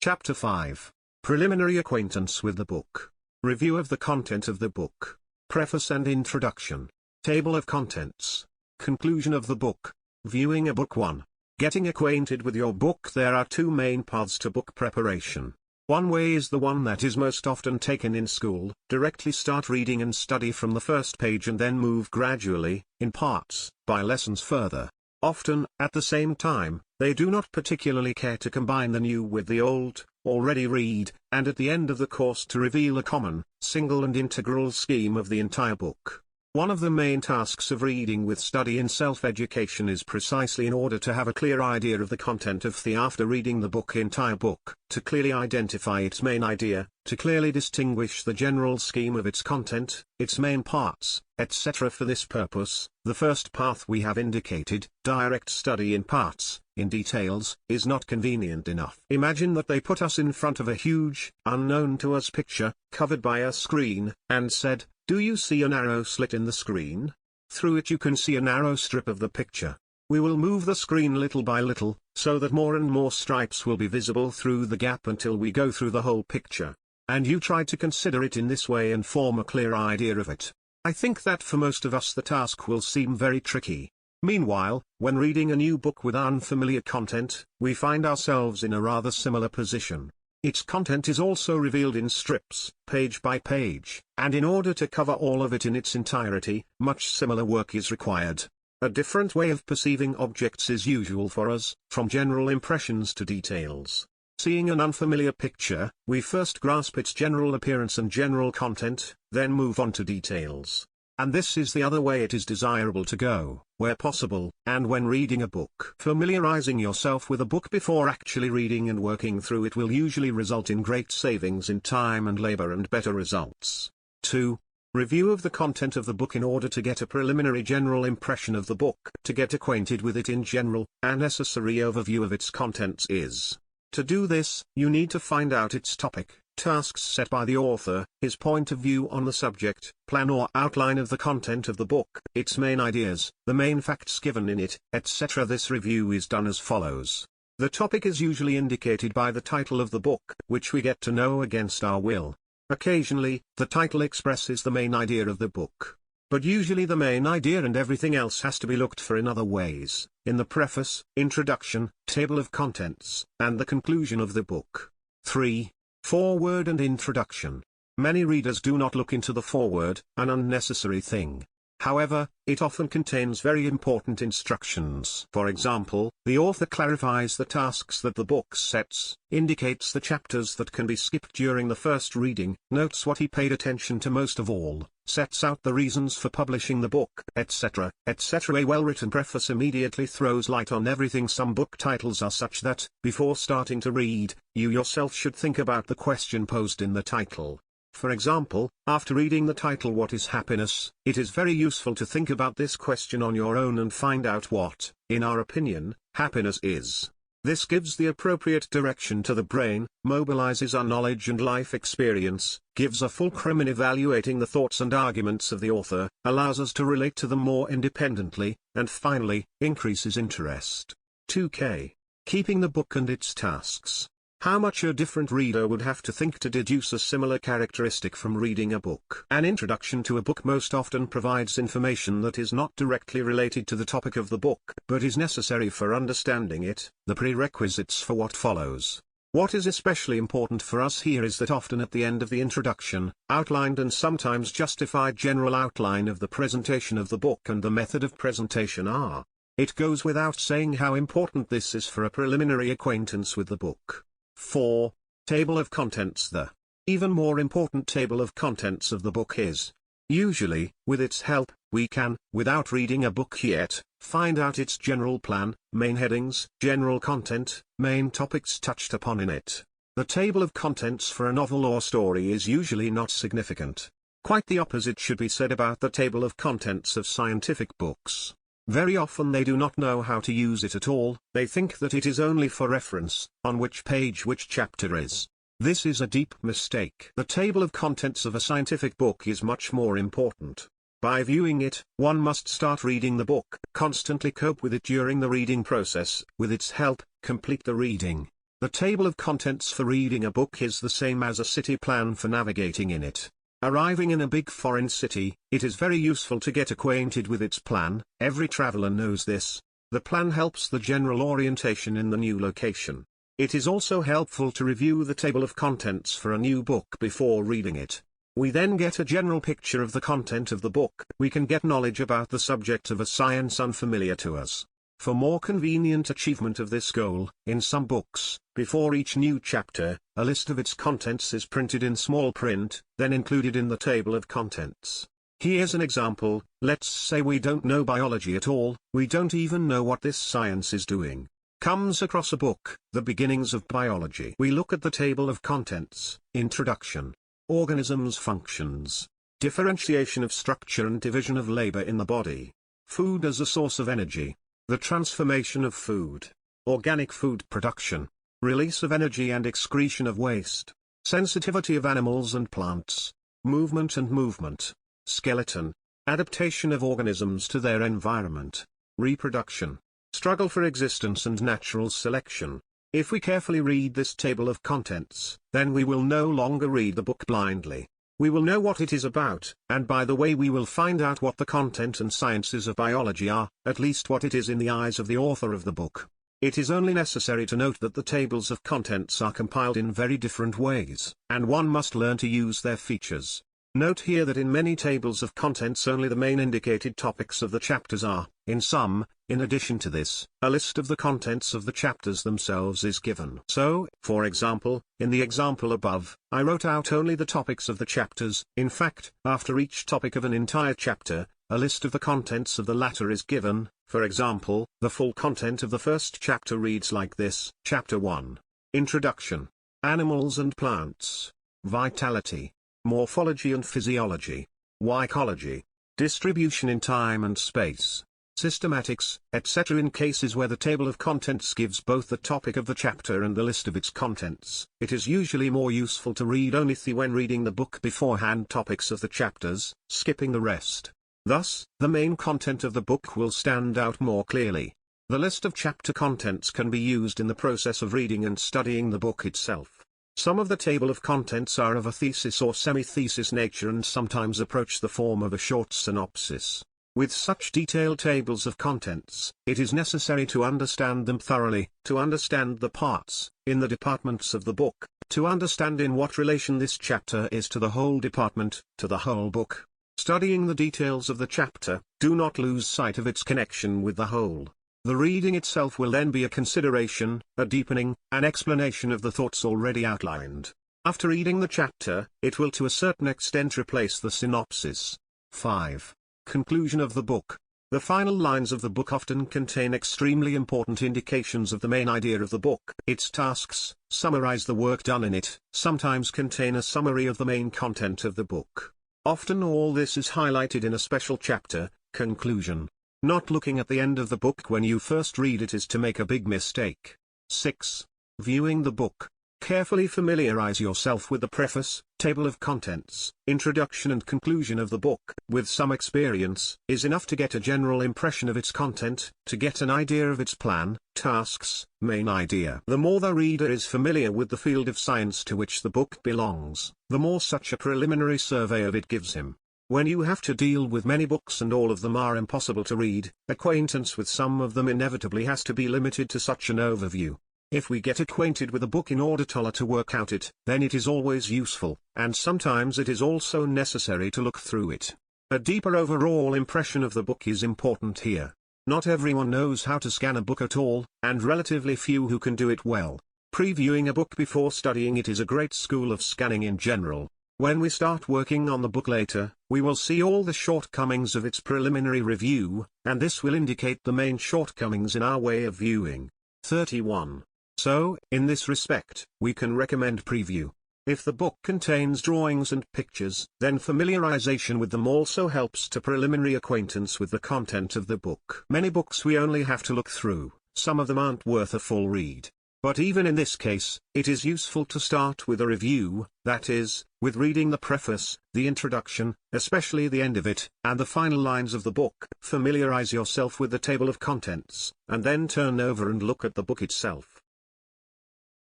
Chapter 5. Preliminary Acquaintance with the Book. Review of the content of the book. Preface and Introduction. Table of Contents. Conclusion of the book. Viewing a book 1. Getting acquainted with your book. There are two main paths to book preparation. One way is the one that is most often taken in school: directly start reading and study from the first page and then move gradually, in parts, by lessons further. Often, at the same time, they do not particularly care to combine the new with the old, already read, and at the end of the course to reveal a common, single and integral scheme of the entire book. One of the main tasks of reading with study in self-education is precisely in order to have a clear idea of the content of the after reading the entire book, to clearly identify its main idea, to clearly distinguish the general scheme of its content, its main parts, etc. For this purpose, the first path we have indicated, direct study in parts, in details, is not convenient enough. Imagine that they put us in front of a huge, unknown to us picture, covered by a screen, and said, "Do you see a narrow slit in the screen? Through it you can see a narrow strip of the picture. We will move the screen little by little, so that more and more stripes will be visible through the gap until we go through the whole picture. And you try to consider it in this way and form a clear idea of it." I think that for most of us the task will seem very tricky. Meanwhile, when reading a new book with unfamiliar content, we find ourselves in a rather similar position. Its content is also revealed in strips, page by page, and in order to cover all of it in its entirety, much similar work is required. A different way of perceiving objects is usual for us, from general impressions to details. Seeing an unfamiliar picture, we first grasp its general appearance and general content, then move on to details. And this is the other way it is desirable to go, where possible, and when reading a book. Familiarizing yourself with a book before actually reading and working through it will usually result in great savings in time and labor and better results. 2. Review of the content of the book. In order to get a preliminary general impression of the book, to get acquainted with it in general, a necessary overview of its contents is. To do this, you need to find out its topic, tasks set by the author, his point of view on the subject, plan or outline of the content of the book, its main ideas, the main facts given in it, etc. This review is done as follows. The topic is usually indicated by the title of the book, which we get to know against our will. Occasionally, the title expresses the main idea of the book. But usually the main idea and everything else has to be looked for in other ways, in the preface, introduction, table of contents, and the conclusion of the book. 3. Foreword and introduction. Many readers do not look into the foreword, an unnecessary thing. However, it often contains very important instructions. For example, the author clarifies the tasks that the book sets, indicates the chapters that can be skipped during the first reading, notes what he paid attention to most of all, sets out the reasons for publishing the book, etc., etc. A well-written preface immediately throws light on everything. Some book titles are such that, before starting to read, you yourself should think about the question posed in the title. For example, after reading the title "What is Happiness?", it is very useful to think about this question on your own and find out what, in our opinion, happiness is. This gives the appropriate direction to the brain, mobilizes our knowledge and life experience, gives a fulcrum in evaluating the thoughts and arguments of the author, allows us to relate to them more independently, and finally, increases interest. 2K. Keeping the book and its tasks. How much a different reader would have to think to deduce a similar characteristic from reading a book. An introduction to a book most often provides information that is not directly related to the topic of the book, but is necessary for understanding it, the prerequisites for what follows. What is especially important for us here is that often at the end of the introduction, outlined and sometimes justified general outline of the presentation of the book and the method of presentation are. It goes without saying how important this is for a preliminary acquaintance with the book. 4. Table of Contents. The even more important table of contents of the book is. Usually, with its help, we can, without reading a book yet, find out its general plan, main headings, general content, main topics touched upon in it. The table of contents for a novel or story is usually not significant. Quite the opposite should be said about the table of contents of scientific books. Very often they do not know how to use it at all. They think that it is only for reference, on which page which chapter is. This is a deep mistake. The table of contents of a scientific book is much more important. By viewing it, one must start reading the book, constantly cope with it during the reading process, with its help, complete the reading. The table of contents for reading a book is the same as a city plan for navigating in it. Arriving in a big foreign city, it is very useful to get acquainted with its plan. Every traveler knows this. The plan helps the general orientation in the new location. It is also helpful to review the table of contents for a new book before reading it. We then get a general picture of the content of the book. We can get knowledge about the subject of a science unfamiliar to us. For more convenient achievement of this goal, in some books, before each new chapter, a list of its contents is printed in small print, then included in the table of contents. Here's an example. Let's say we don't know biology at all, we don't even know what this science is doing. Comes across a book, The Beginnings of Biology. We look at the table of contents, Introduction, Organisms' Functions, Differentiation of Structure and Division of Labor in the Body, Food as a Source of Energy, the transformation of food, organic food production, release of energy and excretion of waste, sensitivity of animals and plants, movement and movement, skeleton, adaptation of organisms to their environment, reproduction, struggle for existence and natural selection. If we carefully read this table of contents, then we will no longer read the book blindly. We will know what it is about, and by the way we will find out what the content and sciences of biology are, at least what it is in the eyes of the author of the book. It is only necessary to note that the tables of contents are compiled in very different ways, and one must learn to use their features. Note here that in many tables of contents only the main indicated topics of the chapters are, in some, in addition to this, a list of the contents of the chapters themselves is given. So, for example, in the example above, I wrote out only the topics of the chapters. In fact, after each topic of an entire chapter, a list of the contents of the latter is given. For example, the full content of the first chapter reads like this. Chapter 1. Introduction. Animals and plants. Vitality. Morphology and physiology. Ecology. Distribution in time and space. Systematics, etc. In cases where the table of contents gives both the topic of the chapter and the list of its contents, it is usually more useful to read only when reading the book beforehand topics of the chapters, skipping the rest. Thus, the main content of the book will stand out more clearly. The list of chapter contents can be used in the process of reading and studying the book itself. Some of the table of contents are of a thesis or semi-thesis nature and sometimes approach the form of a short synopsis. With such detailed tables of contents, it is necessary to understand them thoroughly, to understand the parts, in the departments of the book, to understand in what relation this chapter is to the whole department, to the whole book. Studying the details of the chapter, do not lose sight of its connection with the whole. The reading itself will then be a consideration, a deepening, an explanation of the thoughts already outlined. After reading the chapter, it will to a certain extent replace the synopsis. 5. Conclusion of the book. The final lines of the book often contain extremely important indications of the main idea of the book. Its tasks, summarize the work done in it, sometimes contain a summary of the main content of the book. Often all this is highlighted in a special chapter, conclusion. Not looking at the end of the book when you first read it is to make a big mistake. 6. Viewing the book. Carefully familiarize yourself with the preface, table of contents, introduction and conclusion of the book. With some experience, is enough to get a general impression of its content, to get an idea of its plan, tasks, main idea. The more the reader is familiar with the field of science to which the book belongs, the more such a preliminary survey of it gives him. When you have to deal with many books and all of them are impossible to read, acquaintance with some of them inevitably has to be limited to such an overview. If we get acquainted with a book in order to work out it, then it is always useful, and sometimes it is also necessary to look through it. A deeper overall impression of the book is important here. Not everyone knows how to scan a book at all, and relatively few who can do it well. Previewing a book before studying it is a great school of scanning in general. When we start working on the book later, we will see all the shortcomings of its preliminary review, and this will indicate the main shortcomings in our way of viewing. 31. So, in this respect, we can recommend preview. If the book contains drawings and pictures, then familiarization with them also helps to preliminary acquaintance with the content of the book. Many books we only have to look through, some of them aren't worth a full read. But even in this case, it is useful to start with a review, that is, with reading the preface, the introduction, especially the end of it, and the final lines of the book. Familiarize yourself with the table of contents, and then turn over and look at the book itself.